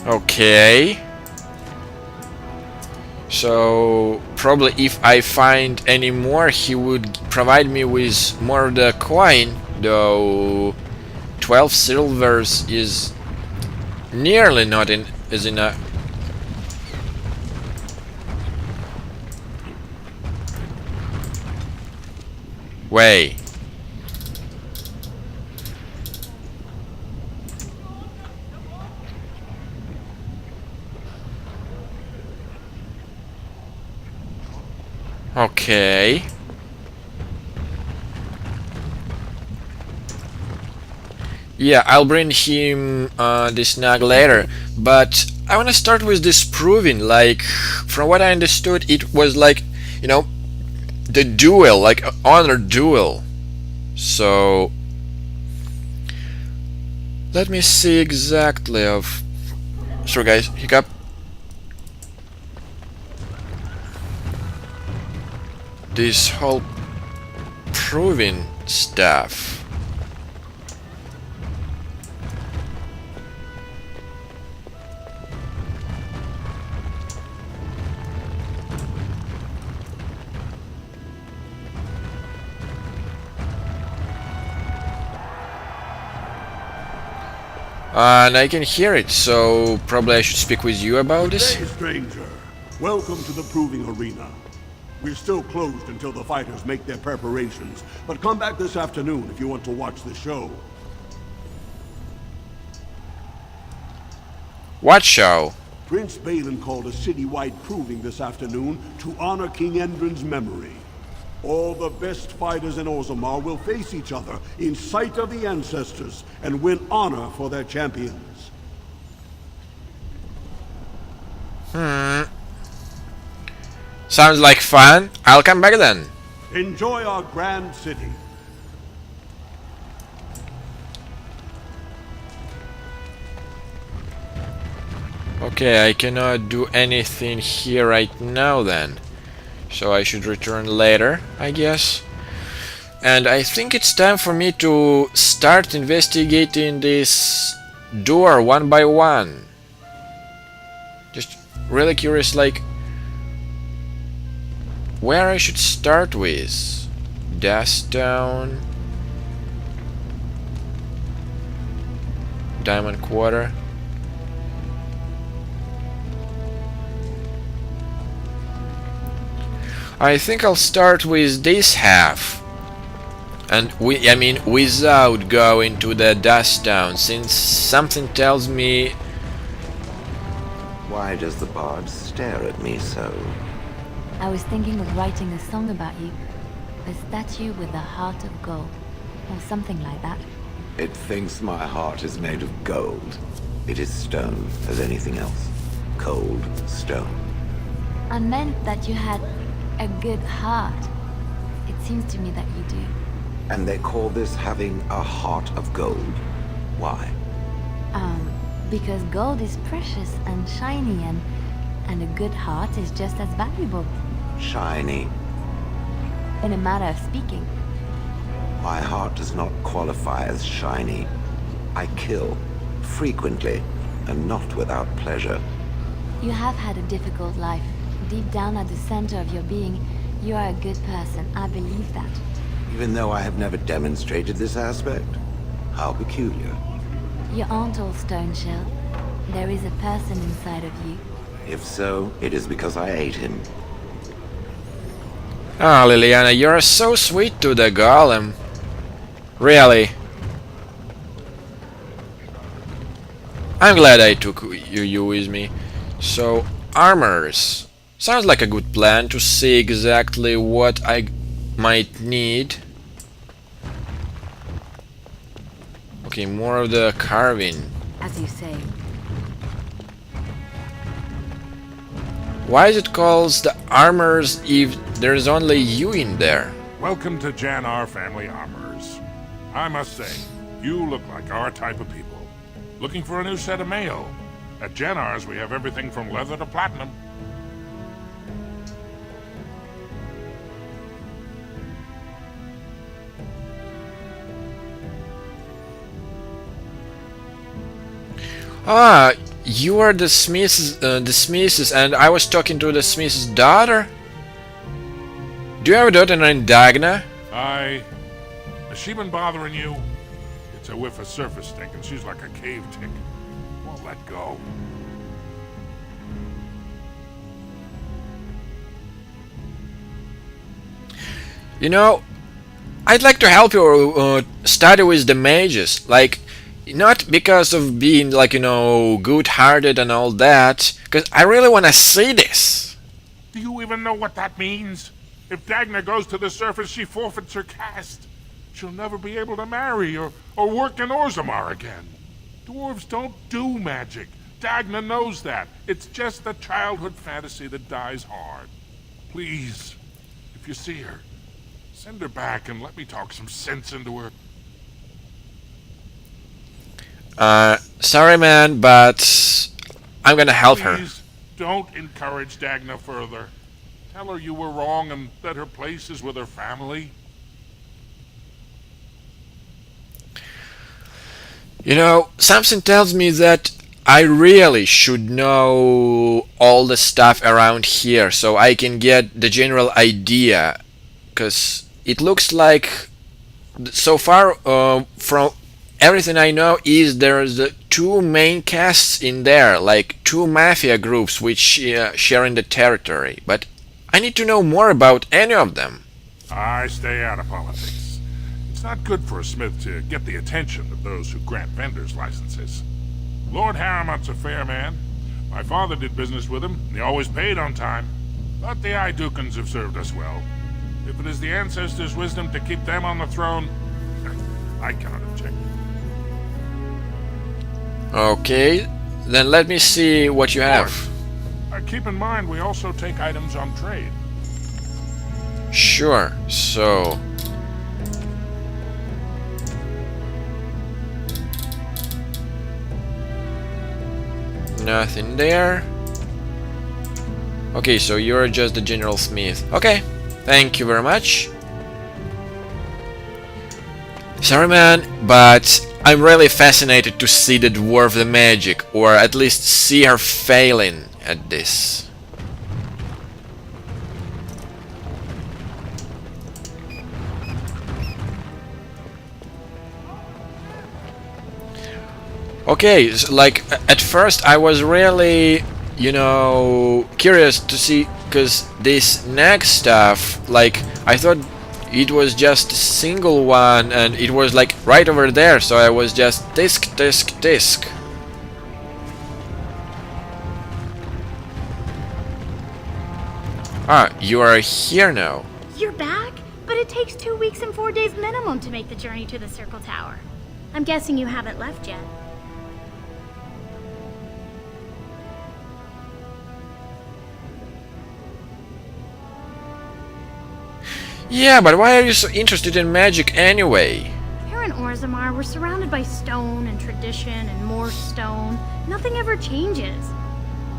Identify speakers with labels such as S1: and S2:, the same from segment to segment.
S1: Okay. So probably if I find any more, he would provide me with more of the coin. Though 12 silvers is nearly not in is in a way. Okay. Yeah, I'll bring him this snag later, but I want to start with this proving. Like, from what I understood, it was like, you know, the duel, like an honor duel. So let me see exactly of. Sorry, guys, hiccup. This whole proving stuff. And I can hear it, so probably I should speak with you about this.
S2: Good day, stranger. Welcome to the proving arena. We're still closed until the fighters make their preparations, but come back this afternoon if you want to watch the show.
S1: What show?
S2: Prince Balin called a citywide proving this afternoon to honor King Endrin's memory. All the best fighters in Orzammar will face each other in sight of the ancestors and win honor for their champions.
S1: Sounds like fun. I'll come back then.
S2: Enjoy our grand city.
S1: Okay, I cannot do anything here right now then. So I should return later, I guess. And I think it's time for me to start investigating this door one by one. Just really curious, like, where I should start with. Dust Down, Diamond Quarter. I think I'll start with this half. And I mean without going to the Dust Down, since something tells me.
S3: Why does the bard stare at me so?
S4: I was thinking of writing a song about you. A statue with a heart of gold. Or something like that.
S3: It thinks my heart is made of gold. It is stone as anything else. Cold stone.
S4: I meant that you had a good heart. It seems to me that you do.
S3: And they call this having a heart of gold. Why?
S4: Because gold is precious and shiny and a good heart is just as valuable.
S3: Shiny.
S4: In a matter of speaking.
S3: My heart does not qualify as shiny. I kill, frequently, and not without pleasure.
S4: You have had a difficult life. Deep down at the center of your being, you are a good person. I believe that.
S3: Even though I have never demonstrated this aspect? How peculiar.
S4: You aren't all stone shell. There is a person inside of you.
S3: If so, it is because I ate him.
S1: Ah, Liliana, you're so sweet to the golem. Really. I'm glad I took you with me. So, armors. Sounds like a good plan to see exactly what I might need. Okay, more of the carving.
S4: As you say.
S1: Why is it called the armors if there's only you in there?
S5: Welcome to Jannar Family Armors. I must say, you look like our type of people. Looking for a new set of mail? At Jannar's we have everything from leather to platinum.
S1: Ah, You are the Smith's, and I was talking to the Smith's daughter? Do you have a daughter named Dagna?
S5: Has she been bothering you? It's a whiff of surface stink, and she's like a cave tick. Won't let go.
S1: You know, I'd like to help you study with the mages. Like, not because of being, like, good-hearted and all that, because I really want to see this.
S5: Do you even know what that means? If Dagna goes to the surface, she forfeits her caste. She'll never be able to marry or work in Orzammar again. Dwarves don't do magic. Dagna knows that. It's just a childhood fantasy that dies hard. Please, if you see her, send her back and let me talk some sense into her.
S1: Sorry, man, but I'm gonna help her.
S5: Please, don't encourage Dagna further. Tell her you were wrong and that her place is with her family.
S1: You know, something tells me that I really should know all the stuff around here so I can get the general idea. Because it looks like, so far, from everything I know, is there's two main castes in there, like two mafia groups which share in the territory. But I need to know more about any of them.
S5: I stay out of politics. It's not good for a smith to get the attention of those who grant vendors licenses. Lord Harriman's a fair man. My father did business with him, and he always paid on time. But the Idukans have served us well. If it is the ancestors' wisdom to keep them on the throne, I cannot object.
S1: Okay, then let me see what you have.
S5: Keep in mind, we also take items on trade.
S1: Sure, so... nothing there. Okay, so you're just the general smith. Okay, thank you very much. Sorry, man, but I'm really fascinated to see the dwarf the magic, or at least see her failing at this. Okay, so like at first I was really, curious to see, because this next stuff, like I thought it was just a single one and it was like right over there, so I was just disc. Ah, you are here now.
S6: You're back? But it takes 2 weeks and 4 days minimum to make the journey to the Circle Tower. I'm guessing you haven't left yet.
S1: Yeah, but why are you so interested in magic anyway?
S6: Here in Orzammar, we're surrounded by stone and tradition and more stone. Nothing ever changes.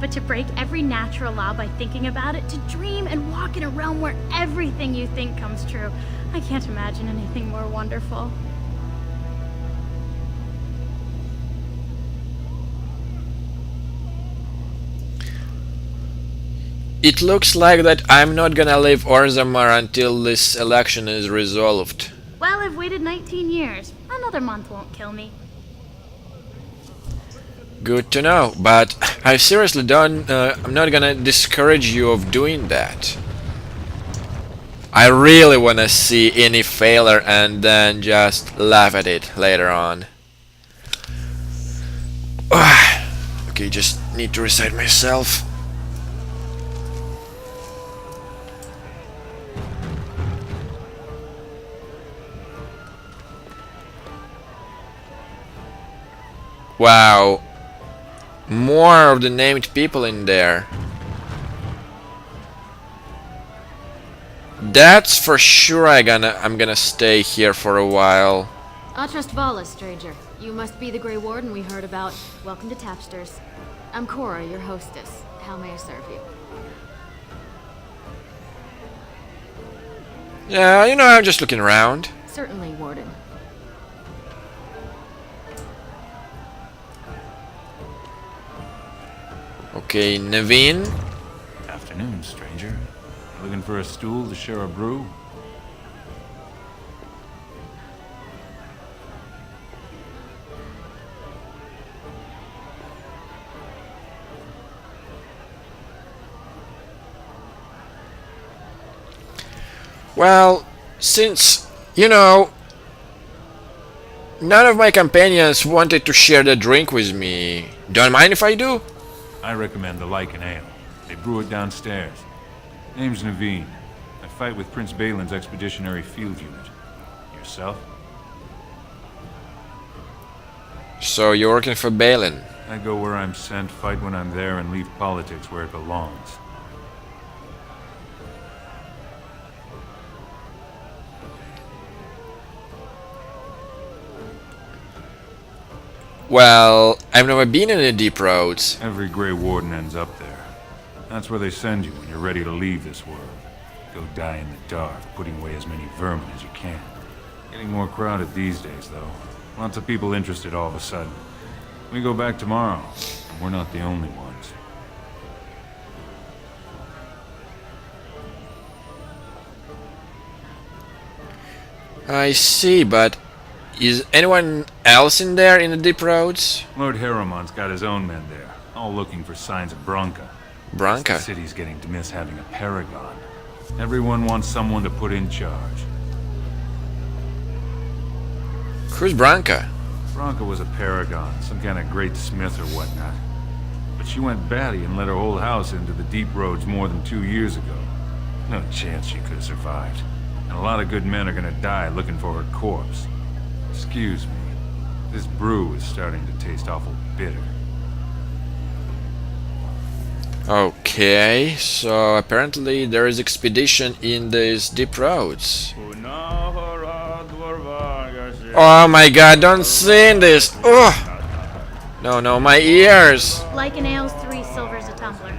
S6: But to break every natural law by thinking about it, to dream and walk in a realm where everything you think comes true, I can't imagine anything more wonderful.
S1: It looks like that I'm not gonna leave Orzammar until this election is resolved.
S6: Well, I've waited 19 years. Another month won't kill me.
S1: Good to know, but I seriously don't. I'm not gonna discourage you of doing that. I really wanna see any failure and then just laugh at it later on. Okay, just need to reset myself. Wow. More of the named people in there. That's for sure I'm gonna stay here for a while.
S7: Atrust Vala, stranger. You must be the Grey Warden we heard about. Welcome to Tapsters. I'm Cora, your hostess. How may I serve you?
S1: Yeah, I'm just looking around.
S7: Certainly, Warden.
S1: Okay, Naveen.
S8: Afternoon, stranger. Looking for a stool to share a brew?
S1: Well, since, you know, none of my companions wanted to share the drink with me, don't mind if I do?
S8: I recommend the Lycan Ale. They brew it downstairs. Name's Naveen. I fight with Prince Balin's Expeditionary Field Unit. Yourself?
S1: So you're working for Balin.
S8: I go where I'm sent, fight when I'm there, and leave politics where it belongs.
S1: Well, I've never been in the deep roads.
S8: Every Grey Warden ends up there. That's where they send you when you're ready to leave this world. Go die in the dark, putting away as many vermin as you can. Getting more crowded these days, though. Lots of people interested all of a sudden. We go back tomorrow, and we're not the only ones.
S1: I see, but is anyone else in there in the deep roads?
S8: Lord Harriman's got his own men there, all looking for signs of Branca. The
S1: Branca.
S8: city's getting to miss having a paragon. Everyone wants someone to put in charge.
S1: Who's Branca?
S8: Branca was a paragon, some kind of great smith or whatnot. But she went batty and let her old house into the deep roads more than 2 years ago. No chance she could have survived. And a lot of good men are gonna die looking for her corpse. Excuse me. This brew is starting to taste awful bitter.
S1: Okay, so apparently there is expedition in these deep roads. Oh my god, don't sing this! Ugh! No, no, my ears!
S6: Lycan Ale's 3 silvers a tumbler.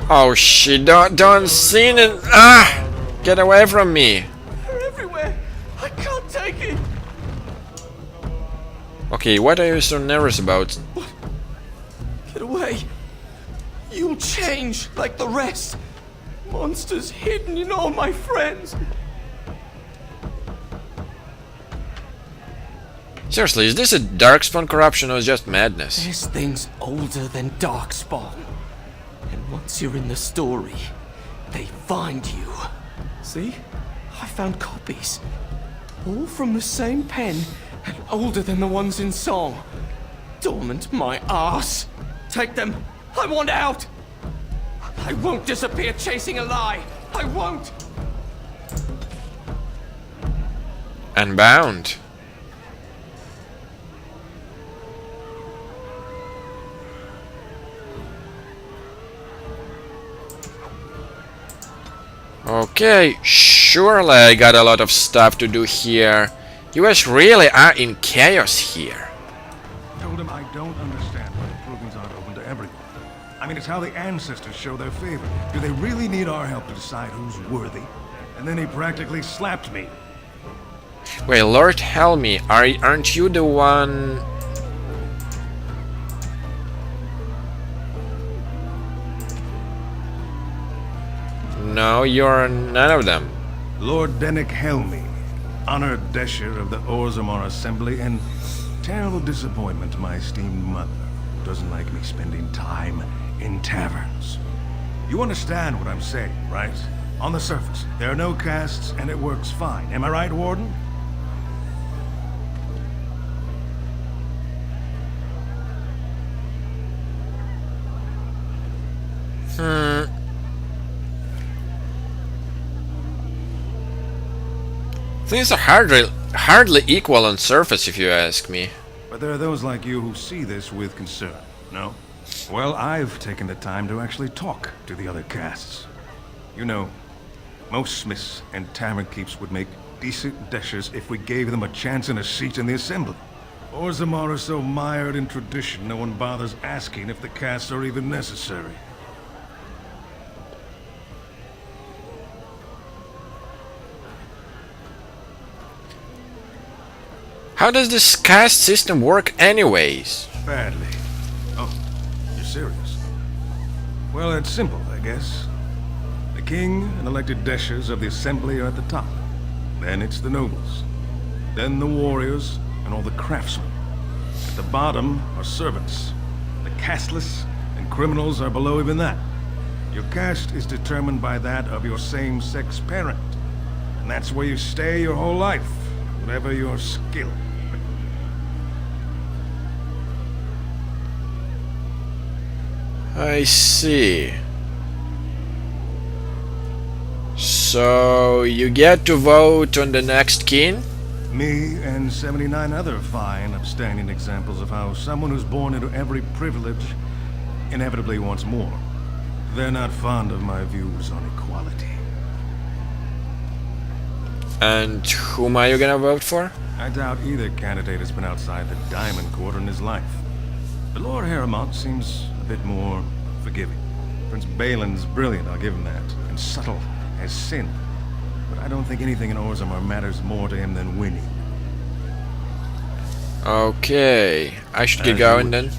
S1: Oh shit, don't sing it! Ah! Get away from me!
S9: They're everywhere. I can't take it.
S1: Okay, what are you so nervous about?
S9: Get away. You'll change like the rest. Monsters hidden in all my friends.
S1: Seriously, is this a darkspawn corruption or just madness?
S9: This thing's older than Darkspawn. And once you're in the story, they find you. See? I found copies. All from the same pen and older than the ones in song. Dormant my ass. Take them. I want out. I won't disappear chasing a lie. I won't.
S1: Unbound. Okay, surely I got a lot of stuff to do here. You guys really are in chaos here.
S10: Told him I don't understand why the provings aren't open to everyone. I mean, it's how the ancestors show their favor. Do they really need our help to decide who's worthy? And then he practically slapped me.
S1: Wait, Lord help me, aren't you the one... No, you're none of them.
S10: Lord Dennick Helmy, honored Desher of the Orzammar Assembly, and terrible disappointment to my esteemed mother, who doesn't like me spending time in taverns. You understand what I'm saying, right? On the surface, there are no castes, and it works fine. Am I right, Warden?
S1: Things are hardly equal on surface, if you ask me.
S10: But there are those like you who see this with concern, no? Well, I've taken the time to actually talk to the other castes. You know, most smiths and tavern keeps would make decent deshers if we gave them a chance and a seat in the assembly. Orzammar is so mired in tradition, no one bothers asking if the castes are even necessary.
S1: How does this caste system work anyways?
S10: Badly. Oh, serious. Well, it's simple, I guess. The king and elected deshers of the assembly are at the top. Then it's the nobles. Then the warriors and all the craftsmen. At the bottom are servants. The casteless and criminals are below even that. Your caste is determined by that of your same-sex parent. And that's where you stay your whole life, whatever your skill.
S1: I see. So you get to vote on the next king?
S10: Me and 79 other fine, upstanding examples of how someone who's born into every privilege inevitably wants more. They're not fond of my views on equality.
S1: And whom are you gonna vote for?
S10: I doubt either candidate has been outside the Diamond Quarter in his life. But Lord Harrowmont seems a bit more forgiving. Prince Balin's brilliant, I'll give him that, and subtle as sin. But I don't think anything in Orzammar matters more to him than winning.
S1: Okay, I should get
S10: As
S1: going
S10: you
S1: then.
S10: wish.